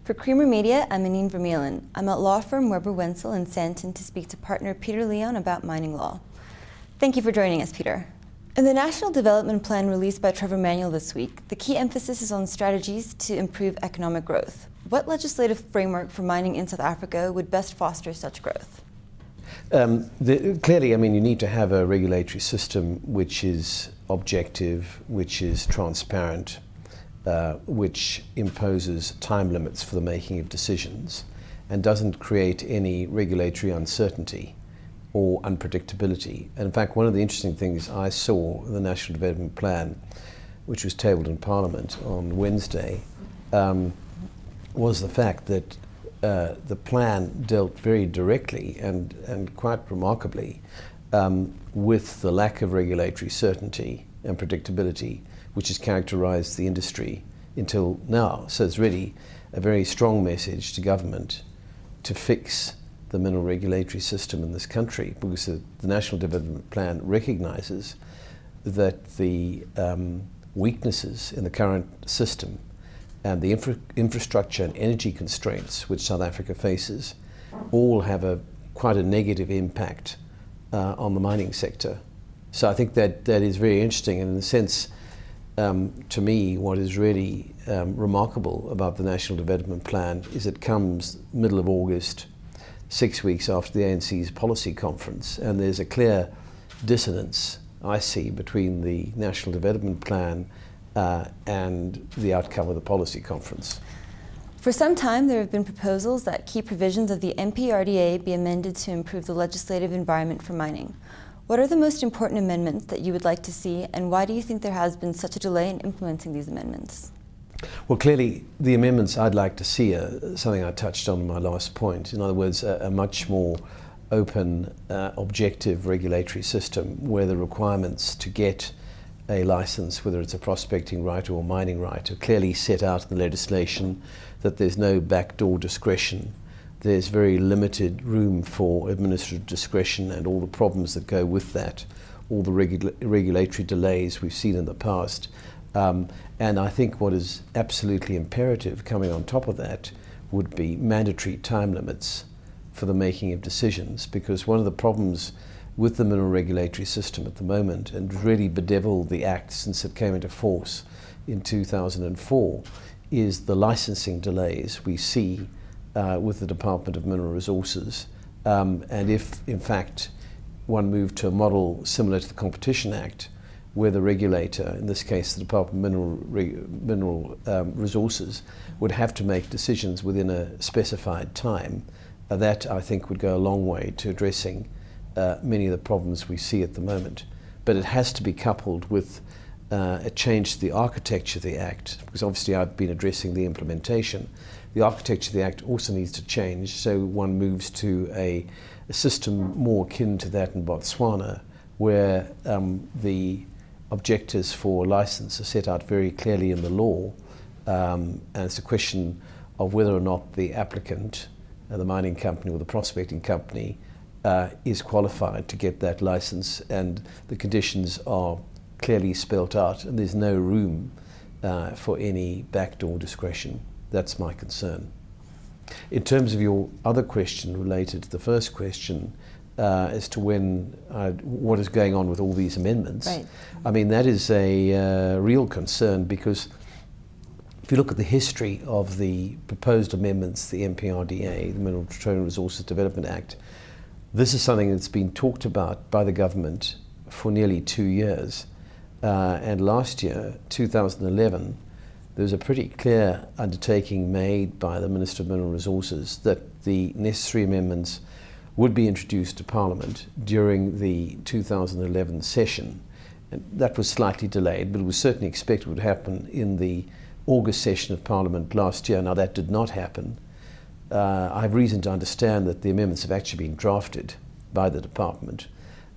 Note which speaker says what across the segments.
Speaker 1: For Creamer Media, I'm Anine Vermeulen. I'm at law firm Weber Wenzel in Santon to speak to partner Peter Leon about mining law. Thank you for joining us, Peter. In the National Development Plan released by Trevor Manuel this week, the key emphasis is on strategies to improve economic growth. What legislative framework for mining in South Africa would best foster such growth?
Speaker 2: Clearly, you need to have a regulatory system which is objective, which is transparent, which imposes time limits for the making of decisions and doesn't create any regulatory uncertainty or unpredictability. And in fact, one of the interesting things I saw in the National Development Plan, which was tabled in Parliament on Wednesday, was the fact that the plan dealt very directly and quite remarkably with the lack of regulatory certainty and predictability which has characterized the industry until now. So it's really a very strong message to government to fix the mineral regulatory system in this country, because the National Development Plan recognizes that the weaknesses in the current system and the infrastructure and energy constraints which South Africa faces all have quite a negative impact on the mining sector. So I think that is very interesting, and in a sense, to me, what is really remarkable about the National Development Plan is it comes middle of August, 6 weeks after the ANC's policy conference, and there's a clear dissonance, I see, between the National Development Plan and the outcome of the policy conference.
Speaker 1: For some time, there have been proposals that key provisions of the MPRDA be amended to improve the legislative environment for mining. What are the most important amendments that you would like to see, and why do you think there has been such a delay in implementing these amendments?
Speaker 2: Well, clearly, the amendments I'd like to see are something I touched on in my last point. In other words, a much more open, objective regulatory system where the requirements to get a license, whether it's a prospecting right or a mining right, are clearly set out in the legislation, that there's no backdoor discretion. There's very limited room for administrative discretion and all the problems that go with that, all the regulatory delays we've seen in the past. And I think what is absolutely imperative coming on top of that would be mandatory time limits for the making of decisions, because one of the problems with the mineral regulatory system at the moment, and really bedeviled the Act since it came into force in 2004, is the licensing delays we see with the Department of Mineral Resources. And if, in fact, one moved to a model similar to the Competition Act, where the regulator, in this case the Department of Mineral Resources, would have to make decisions within a specified time, that I think would go a long way to addressing many of the problems we see at the moment. But it has to be coupled with a change to the architecture of the Act, because obviously I've been addressing the implementation. The architecture of the Act also needs to change, so one moves to a system more akin to that in Botswana, where the objectives for license are set out very clearly in the law, and it's a question of whether or not the applicant, the mining company or the prospecting company, is qualified to get that license, and the conditions are clearly spelt out, and there's no room for any backdoor discretion. That's my concern. In terms of your other question related to the first question, as to what is going on with all these amendments,
Speaker 1: right.
Speaker 2: That is a real concern, because if you look at the history of the proposed amendments, the MPRDA, the Mineral Petroleum Resources Development Act, this is something that's been talked about by the government for nearly 2 years. And last year, 2011, there was a pretty clear undertaking made by the Minister of Mineral Resources that the necessary amendments would be introduced to Parliament during the 2011 session. And that was slightly delayed, but it was certainly expected would happen in the August session of Parliament last year. Now that did not happen. I have reason to understand that the amendments have actually been drafted by the department.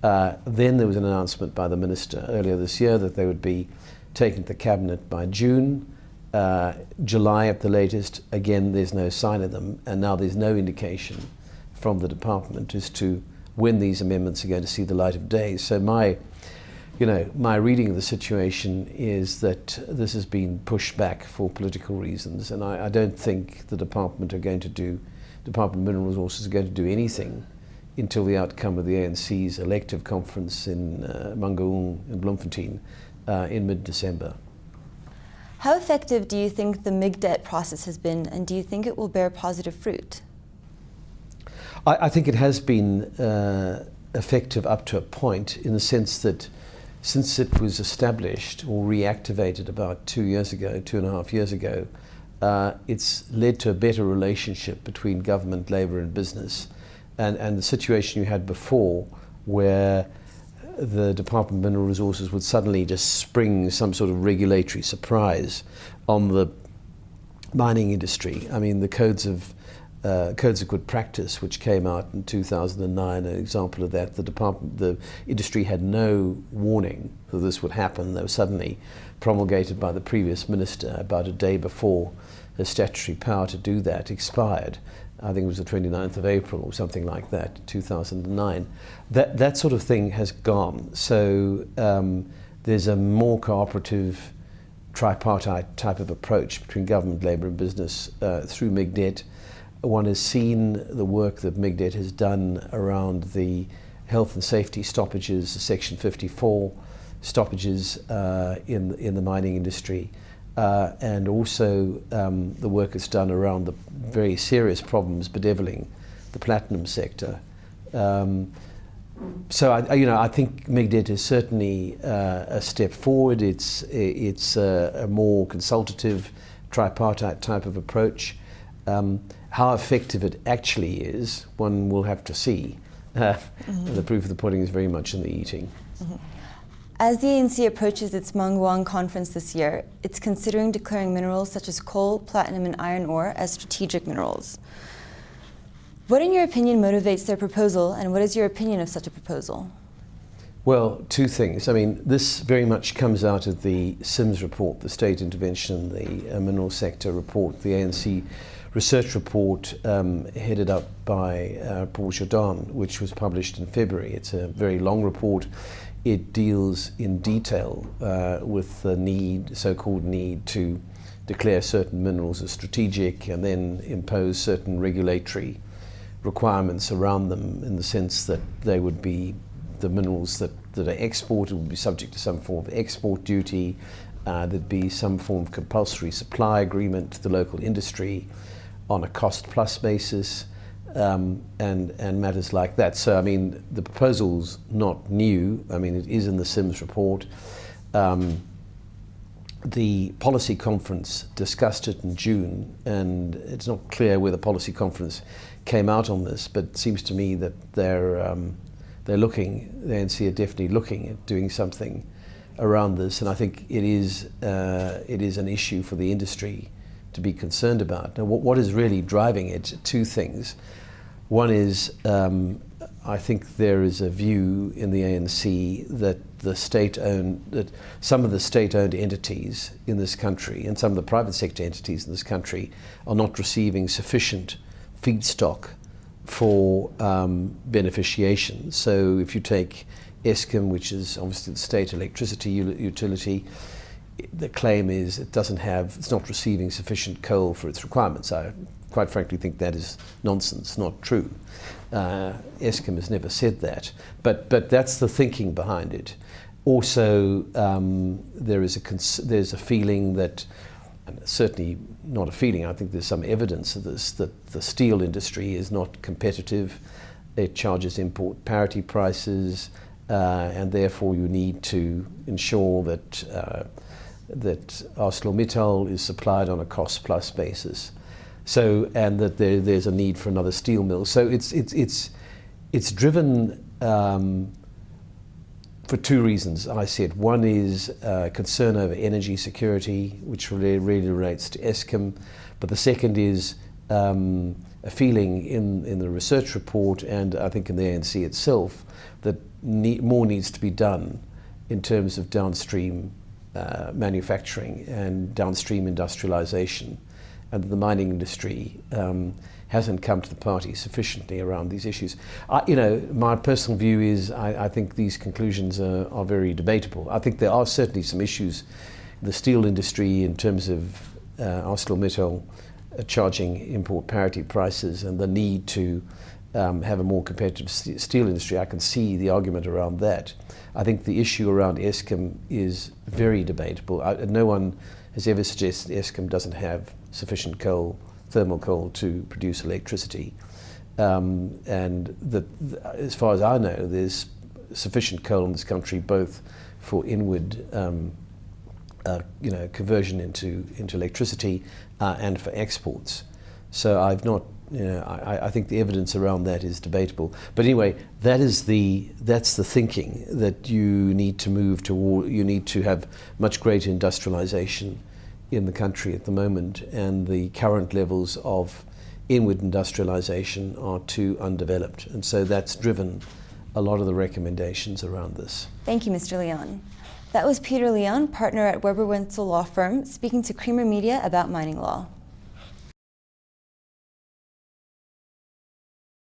Speaker 2: Then there was an announcement by the Minister earlier this year that they would be taken to the Cabinet by June. July at the latest. Again, there's no sign of them, and now there's no indication from the department as to when these amendments are going to see the light of day. So my my reading of the situation is that this has been pushed back for political reasons, and I don't think the Department of Mineral Resources are going to do anything until the outcome of the ANC's elective conference in Mangaung in Bloemfontein in mid-December.
Speaker 1: How effective do you think the MIGDET process has been, and do you think it will bear positive fruit?
Speaker 2: I think it has been effective up to a point, in the sense that since it was established or reactivated about 2.5 years ago, it's led to a better relationship between government, labour and business. And the situation you had before, where the Department of Mineral Resources would suddenly just spring some sort of regulatory surprise on the mining industry. I mean, the codes of good practice, which came out in 2009, an example of that. The industry had no warning that this would happen. They were suddenly promulgated by the previous minister about a day before the statutory power to do that expired. I think it was the 29th of April or something like that, 2009. That sort of thing has gone. So there's a more cooperative, tripartite type of approach between government, labour and business through MIGDET. One has seen the work that MIGDET has done around the health and safety stoppages, the Section 54 stoppages in the mining industry, and also the work it's done around the very serious problems bedeviling the platinum sector. So I think MIGDET is certainly a step forward. It's a more consultative, tripartite type of approach. How effective it actually is, one will have to see. The proof of the pudding is very much in the eating.
Speaker 1: As the ANC approaches its Mangaung conference this year, it's considering declaring minerals such as coal, platinum and iron ore as strategic minerals. What, in your opinion, motivates their proposal, and what is your opinion of such a proposal?
Speaker 2: Well, two things. I mean, this very much comes out of the SIMS report, the State Intervention, the Mineral Sector report, the ANC research report headed up by Paul Jordan, which was published in February. It's a very long report. It deals in detail with the so-called need to declare certain minerals as strategic and then impose certain regulatory requirements around them, in the sense that they would be, the minerals that are exported would be subject to some form of export duty. There'd be some form of compulsory supply agreement to the local industry on a cost-plus basis, and matters like that. So, I mean, the proposal's not new. I mean, it is in the SIMS report. The policy conference discussed it in June, and it's not clear where the policy conference came out on this, but it seems to me that they're looking, the ANC are definitely looking at doing something around this, and I think it is an issue for the industry to be concerned about. Now, what is really driving it? Two things. One is, I think there is a view in the ANC that some of the state-owned entities in this country and some of the private sector entities in this country are not receiving sufficient feedstock for beneficiation. So if you take Eskom, which is obviously the state electricity utility, the claim is it's not receiving sufficient coal for its requirements. I quite frankly think that is nonsense, not true. Eskom has never said that, but that's the thinking behind it. Also, there's a feeling that, and certainly not a feeling, I think there's some evidence of this, that the steel industry is not competitive. It charges import parity prices, and therefore you need to ensure that ArcelorMittal is supplied on a cost-plus basis. So, and that there's a need for another steel mill. So it's driven for two reasons. I said one is concern over energy security, which really relates to Eskom, but the second is a feeling in the research report, and I think in the ANC itself, that more needs to be done in terms of downstream manufacturing and downstream industrialization. and that the mining industry hasn't come to the party sufficiently around these issues. My personal view is I think these conclusions are very debatable. I think there are certainly some issues in the steel industry in terms of ArcelorMittal charging import parity prices and the need to have a more competitive steel industry. I can see the argument around that. I think the issue around Eskom is very debatable. No one has ever suggested Eskom doesn't have sufficient coal, thermal coal, to produce electricity. And that, as far as I know, there's sufficient coal in this country both for inward conversion into electricity and for exports. So I've not, I think the evidence around that is debatable. But anyway, that's the thinking that you need to move toward. You need to have much greater industrialization in the country at the moment, and the current levels of inward industrialization are too undeveloped. And so that's driven a lot of the recommendations around this.
Speaker 1: Thank you, Mr. Leon. That was Peter Leon, partner at Weber Wenzel Law Firm, speaking to Creamer Media about mining law.